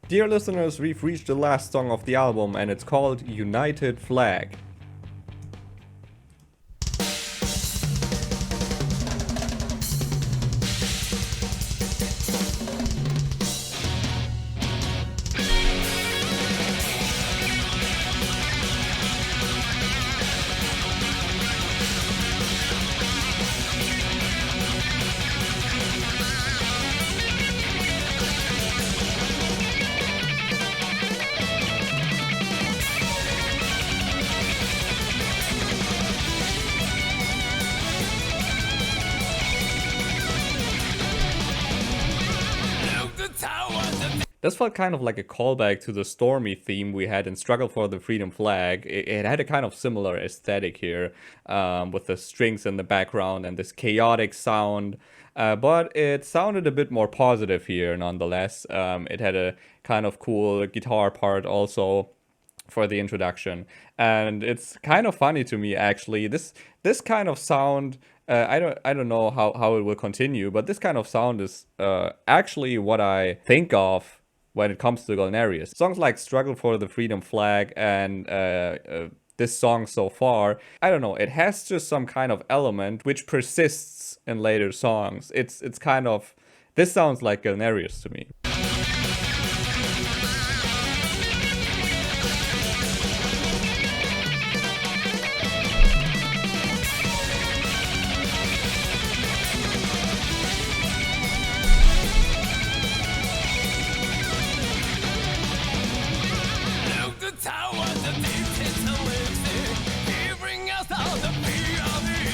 Dear listeners, we've reached the last song of the album and it's called United Flag. This felt kind of like a callback to the Stormy theme we had in Struggle for the Freedom Flag. It had a kind of similar aesthetic here, with the strings in the background and this chaotic sound, but it sounded a bit more positive here nonetheless. It had a kind of cool guitar part also for the introduction, and it's kind of funny to me actually. This kind of sound, I don't know how it will continue, but this kind of sound is actually what I think of when it comes to Galneryus. Songs like Struggle for the Freedom Flag and this song so far, I don't know, it has just some kind of element which persists in later songs. It's kind of, this sounds like Galneryus to me.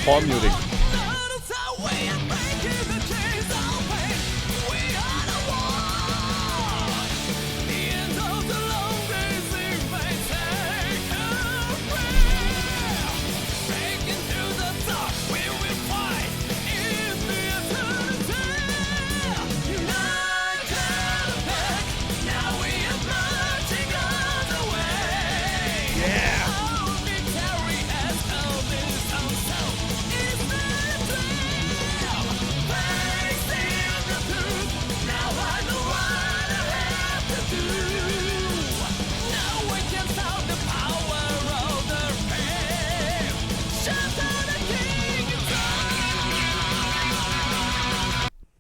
Palm muting.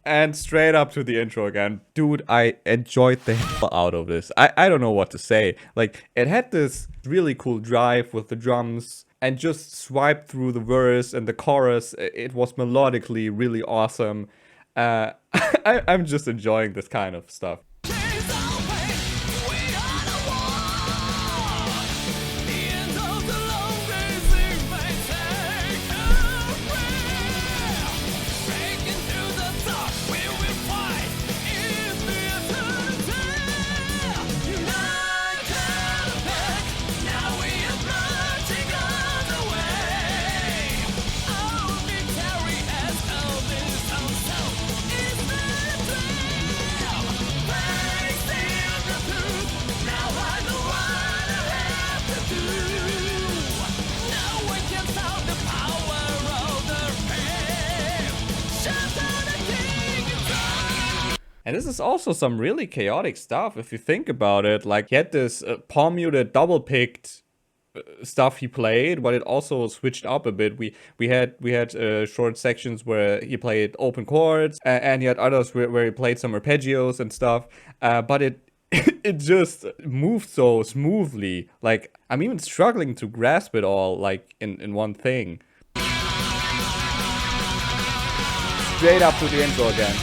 And straight up to the intro again. Dude, I enjoyed the hell out of this. I don't know what to say. Like, it had this really cool drive with the drums and just swiped through the verse and the chorus. It was melodically really awesome. I'm just enjoying this kind of stuff. And this is also some really chaotic stuff if you think about it. Like, he had this palm muted double picked stuff he played, but it also switched up a bit. We had short sections where he played open chords, and he had others where he played some arpeggios and stuff. But it just moved so smoothly. Like, I'm even struggling to grasp it all like in one thing. Straight up to the intro again.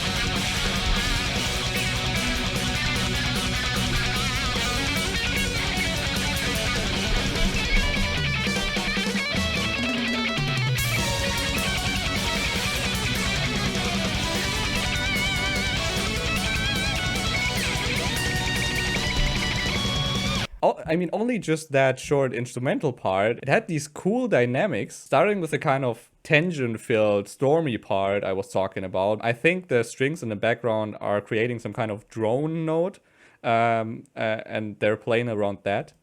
I mean, only just that short instrumental part. It had these cool dynamics, starting with the kind of tension-filled, stormy part I was talking about. I think the strings in the background are creating some kind of drone note, and they're playing around that.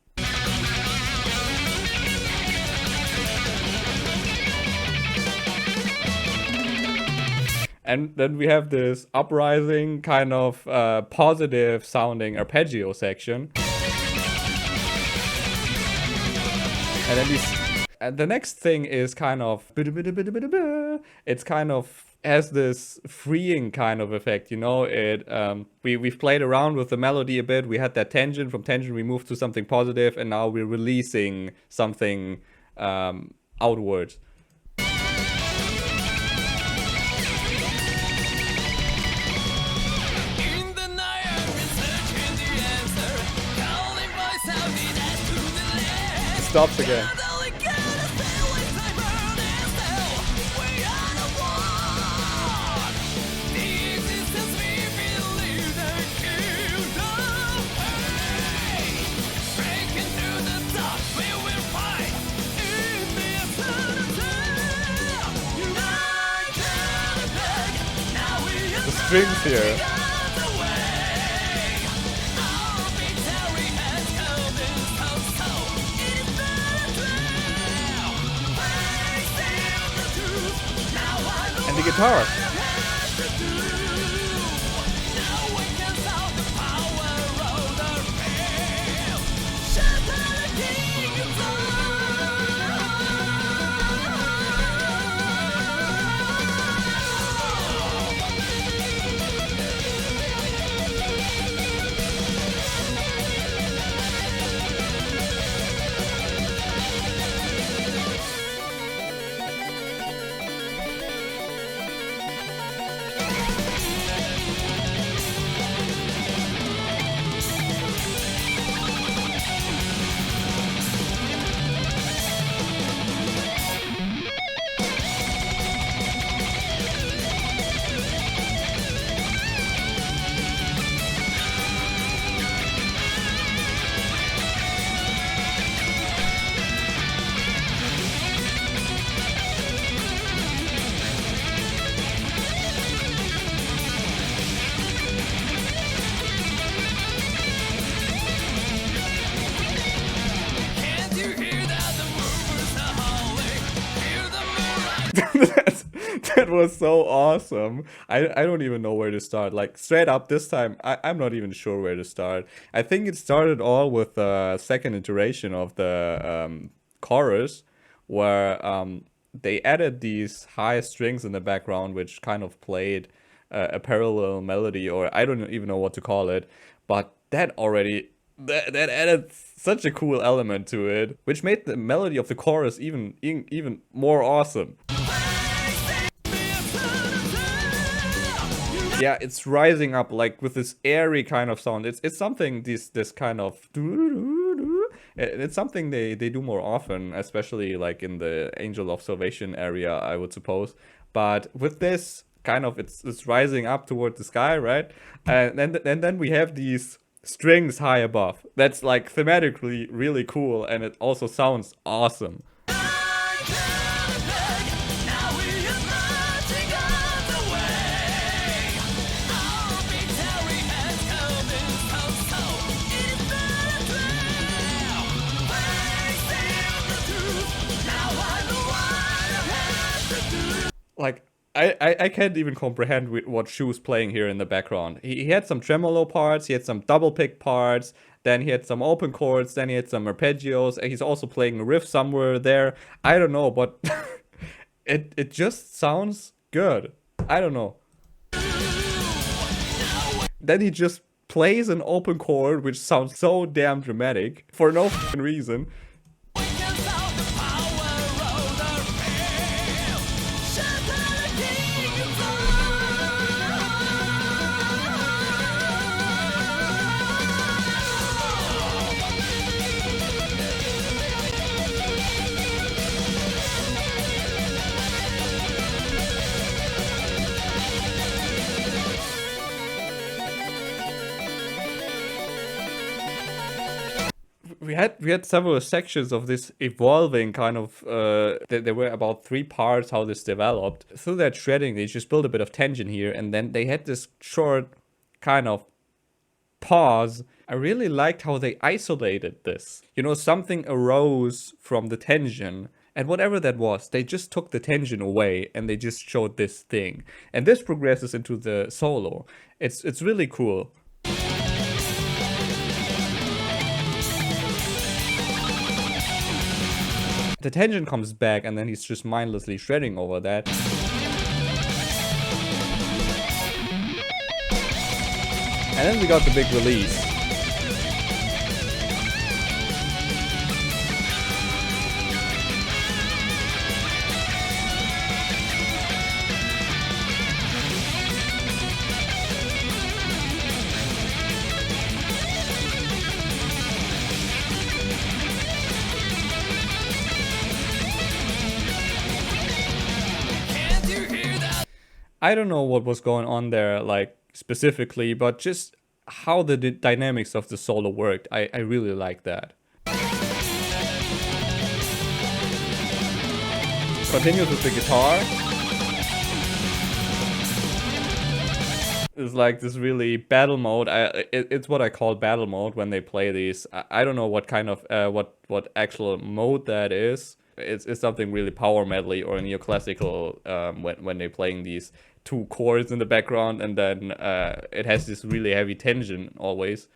And then we have this uprising kind of positive sounding arpeggio section. And then the next thing is kind of, it's kind of has this freeing kind of effect, you know. We've played around with the melody a bit. We had that tension. From tension we moved to something positive, and now we're releasing something outwards. Stops again. The strings here. And the guitar. That was so awesome. I don't even know where to start. Like, straight up this time, I'm not even sure where to start. I think it started all with the second iteration of the chorus, where they added these high strings in the background, which kind of played a parallel melody, or I don't even know what to call it. But that already, that added such a cool element to it, which made the melody of the chorus even more awesome. Yeah, it's rising up like with this airy kind of sound. It's something this kind of, it's something they do more often, especially like in the Angel of Salvation area, I would suppose. But with this kind of, it's rising up toward the sky, right? And then we have these strings high above. That's like thematically really cool, and it also sounds awesome. Like, I can't even comprehend what Shu's playing here in the background. He had some tremolo parts, he had some double pick parts, then he had some open chords, then he had some arpeggios, and he's also playing a riff somewhere there. I don't know, but it just sounds good. I don't know. Then he just plays an open chord, which sounds so damn dramatic for no fucking reason. We had several sections of this evolving kind of, there were about 3 parts how this developed. Through that shredding, they just built a bit of tension here, and then they had this short kind of pause. I really liked how they isolated this. You know, something arose from the tension, And whatever that was, they just took the tension away and they just showed this thing. And this progresses into the solo. It's really cool. The tension comes back and then he's just mindlessly shredding over that. And then we got the big release. I don't know what was going on there, like, specifically, but just how the dynamics of the solo worked, I really like that. Continues with the guitar. It's like this really battle mode. It's what I call battle mode when they play these. I don't know what kind of, what actual mode that is. It's something really power medley or neoclassical when they're playing these two chords in the background, and then it has this really heavy tension always.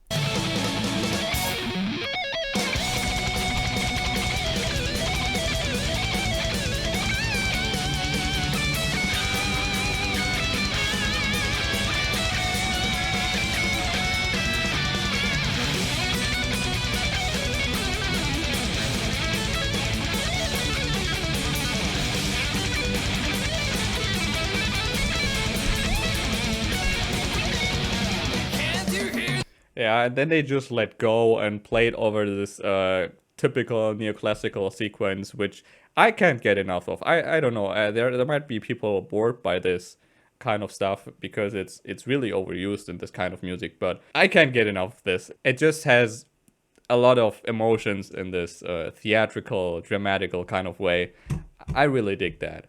Yeah, and then they just let go and played over this typical neoclassical sequence, which I can't get enough of. I don't know. There might be people bored by this kind of stuff because it's really overused in this kind of music, but I can't get enough of this. It just has a lot of emotions in this theatrical, dramatical kind of way. I really dig that.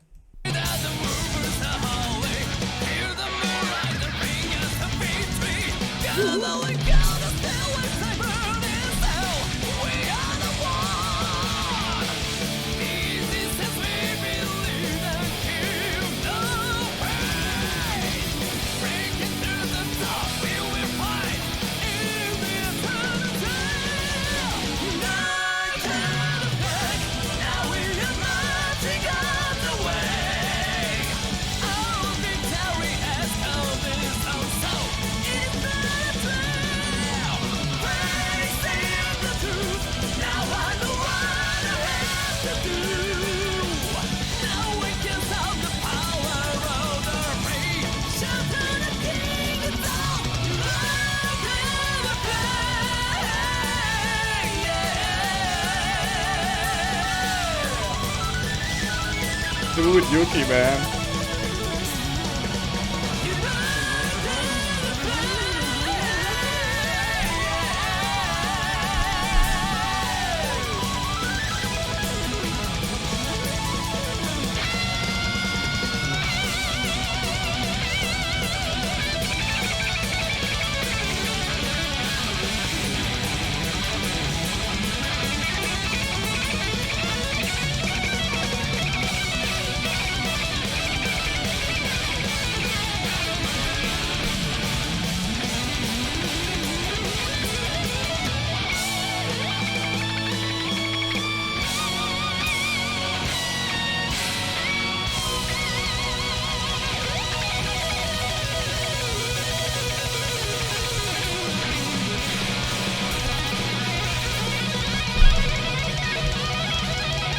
Dude, Yuki, man.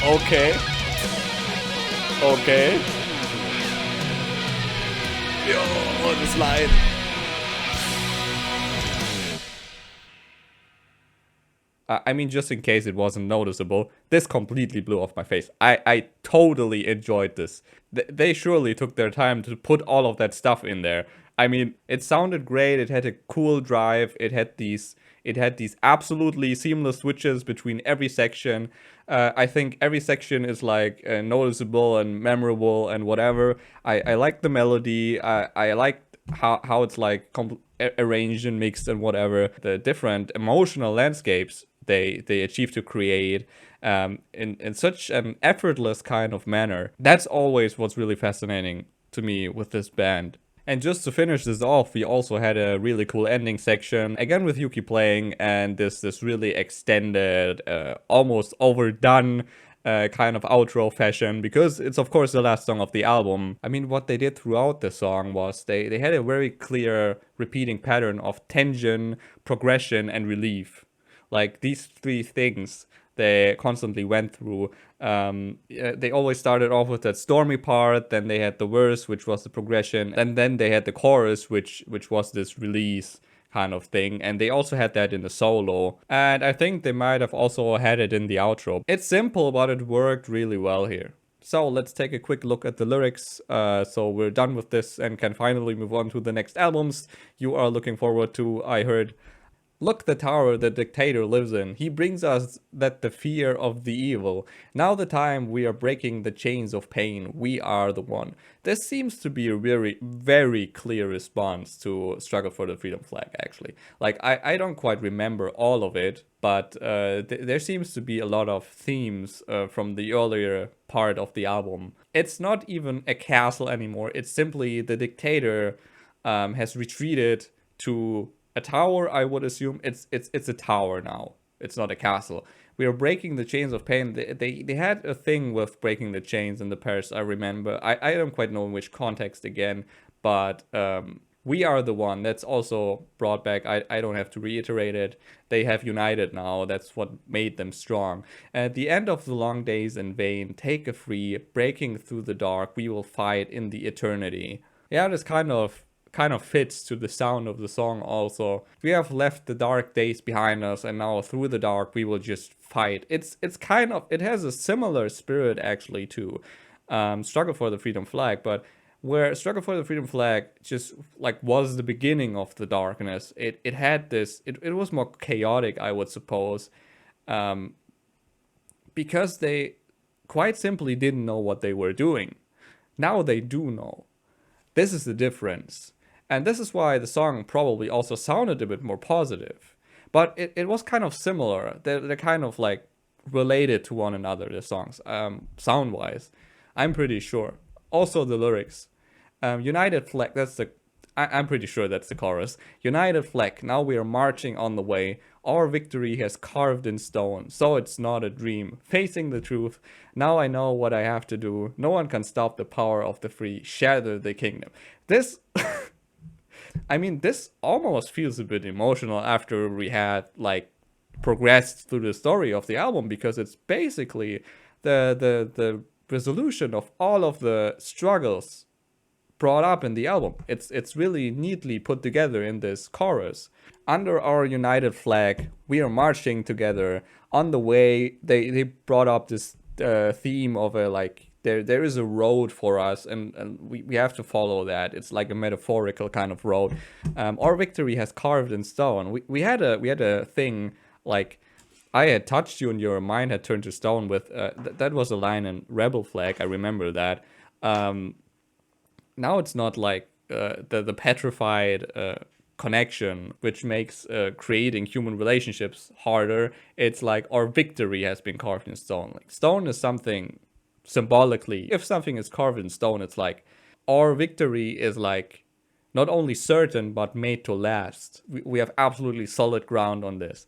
Okay. Okay. Yo, the slide. I mean, just in case it wasn't noticeable, this completely blew off my face. I totally enjoyed this. They surely took their time to put all of that stuff in there. I mean, it sounded great. It had a cool drive. It had these absolutely seamless switches between every section. I think every section is like noticeable and memorable and whatever. I like the melody. I like how it's like arranged and mixed and whatever. The different emotional landscapes they achieve to create in such an effortless kind of manner. That's always what's really fascinating to me with this band. And just to finish this off, we also had a really cool ending section, again with Yuki playing, and this really extended, almost overdone kind of outro fashion, because it's of course the last song of the album. I mean, what they did throughout the song was they had a very clear repeating pattern of tension, progression, and relief. Like these three things they constantly went through. They always started off with that stormy part, then they had the verse, which was the progression, and then they had the chorus, which was this release kind of thing. And they also had that in the solo. And I think they might have also had it in the outro. It's simple, but it worked really well here. So let's take a quick look at the lyrics. So we're done with this and can finally move on to the next albums you are looking forward to, I heard. Look the tower the dictator lives in. He brings us that the fear of the evil. Now the time we are breaking the chains of pain. We are the one. This seems to be a very, very clear response to Struggle for the Freedom Flag, actually. Like, I don't quite remember all of it, but there seems to be a lot of themes from the earlier part of the album. It's not even a castle anymore. It's simply the dictator has retreated to a tower. I would assume it's a tower now. It's not a castle. We are breaking the chains of pain. They had a thing with breaking the chains in the past, I remember. I don't quite know in which context again, but we are the one. That's also brought back. I don't have to reiterate it. They have united now. That's what made them strong. At the end of the long days in vain, take a free, breaking through the dark, we will fight in the eternity. Yeah, this kind of fits to the sound of the song also. We have left the dark days behind us, and now through the dark we will just fight. It's kind of, it has a similar spirit actually to Struggle for the Freedom Flag, but where Struggle for the Freedom Flag just like was the beginning of the darkness, it had this, it was more chaotic, I would suppose, because they quite simply didn't know what they were doing. Now they do know. This is the difference. And this is why the song probably also sounded a bit more positive. But it was kind of similar. They're kind of like related to one another, the songs, sound-wise. I'm pretty sure. Also the lyrics. United flag, I'm pretty sure that's the chorus. United flag, now we are marching on the way. Our victory has carved in stone, so it's not a dream. Facing the truth, now I know what I have to do. No one can stop the power of the free, shatter the kingdom. This, I mean, this almost feels a bit emotional after we had, like, progressed through the story of the album, because it's basically the resolution of all of the struggles brought up in the album. It's really neatly put together in this chorus. Under our united flag, we are marching together. On the way, they brought up this theme of a, like, there is a road for us, and we have to follow that. It's like a metaphorical kind of road. Our victory has carved in stone. We had a thing, like, I had touched you and your mind had turned to stone with, that was a line in Rebel Flag, I remember that. Now it's not like the petrified connection, which makes creating human relationships harder. It's like our victory has been carved in stone. Like, stone is something symbolically, if something is carved in stone, it's like our victory is like not only certain but made to last. We have absolutely solid ground on this.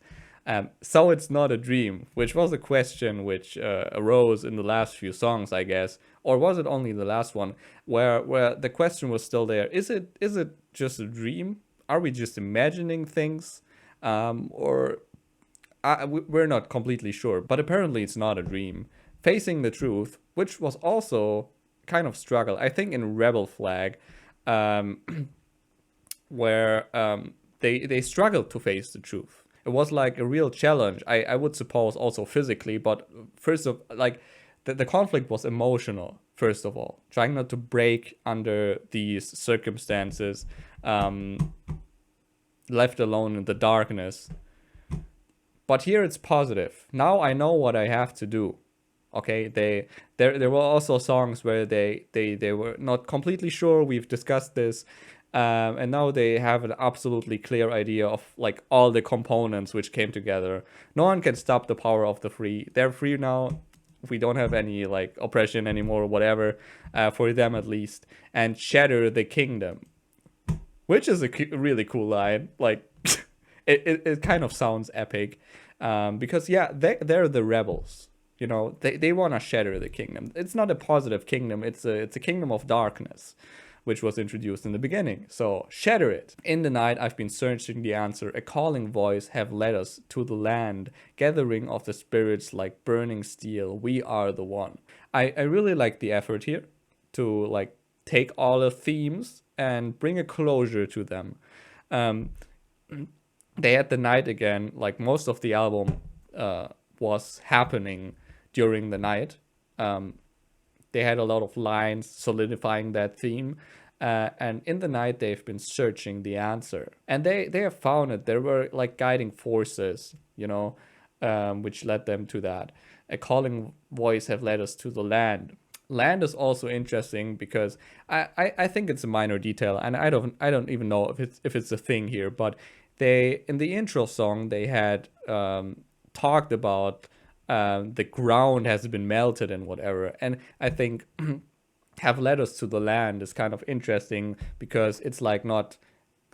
So it's not a dream, which was a question which arose in the last few songs, I guess, or was it only the last one, where the question was still there? Is it just a dream? Are we just imagining things, or we're not completely sure? But apparently, it's not a dream. Facing the truth, which was also kind of struggle, I think, in Rebel Flag, where they struggled to face the truth. It was like a real challenge, I would suppose, also physically, but first of, like, the conflict was emotional, first of all. Trying not to break under these circumstances, left alone in the darkness. But here it's positive. Now I know what I have to do. Okay, there were also songs where they were not completely sure. We've discussed this. And now they have an absolutely clear idea of like all the components which came together. No one can stop the power of the free. They're free now. We don't have any like oppression anymore or whatever, for them at least. And shatter the kingdom, which is a really cool line. Like it kind of sounds epic, because yeah, they're the rebels. You know, they want to shatter the kingdom. It's not a positive kingdom. It's a kingdom of darkness, which was introduced in the beginning. So shatter it. In the night I've been searching the answer. A calling voice have led us to the land, gathering of the spirits like burning steel. We are the one. I really like the effort here to like take all the themes and bring a closure to them. They had the night again. Like most of the album was happening during the night. They had a lot of lines solidifying that theme. And in the night, they've been searching the answer. And they have found it. There were like guiding forces, you know, which led them to that. A calling voice have led us to the land. Land is also interesting because I think it's a minor detail, and I don't even know if it's a thing here, but they, in the intro song, they had talked about the ground has been melted and whatever. And I think have led us to the land is kind of interesting because it's like not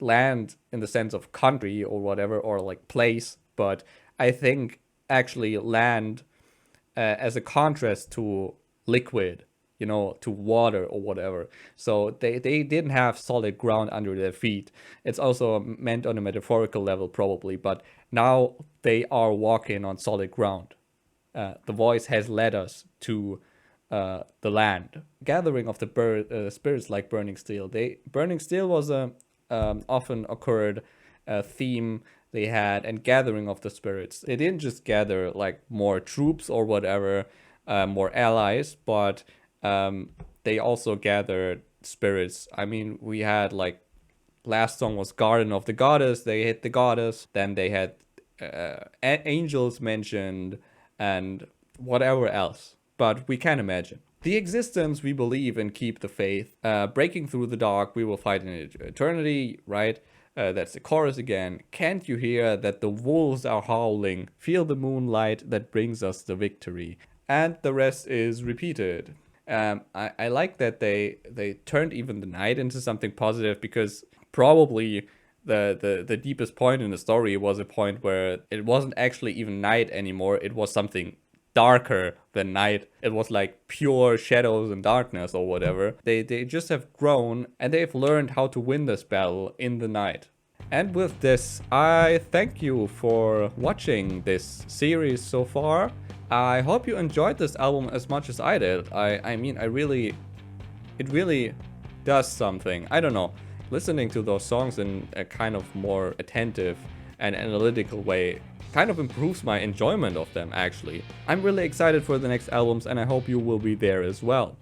land in the sense of country or whatever, or like place, but I think actually land as a contrast to liquid, you know, to water or whatever. So they didn't have solid ground under their feet. It's also meant on a metaphorical level probably, but now they are walking on solid ground. The voice has led us to the land. Gathering of the spirits like burning steel. Burning steel was a often occurred theme they had, and gathering of the spirits. They didn't just gather like more troops or whatever, more allies, but they also gathered spirits. I mean, we had like last song was Garden of the Goddess. They hit the goddess. Then they had angels mentioned and whatever else. But we can imagine. The existence we believe and keep the faith. Breaking through the dark, we will fight in eternity, right? That's the chorus again. Can't you hear that the wolves are howling? Feel the moonlight that brings us the victory. And the rest is repeated. I like that they turned even the night into something positive, because probably the deepest point in the story was a point where it wasn't actually even night anymore. It was something darker than night. It was like pure shadows and darkness or whatever. They just have grown and they've learned how to win this battle in the night. And with this, I thank you for watching this series so far. I hope you enjoyed this album as much as I did. I mean, it really does something. I don't know. Listening to those songs in a kind of more attentive and analytical way kind of improves my enjoyment of them, actually. I'm really excited for the next albums, and I hope you will be there as well.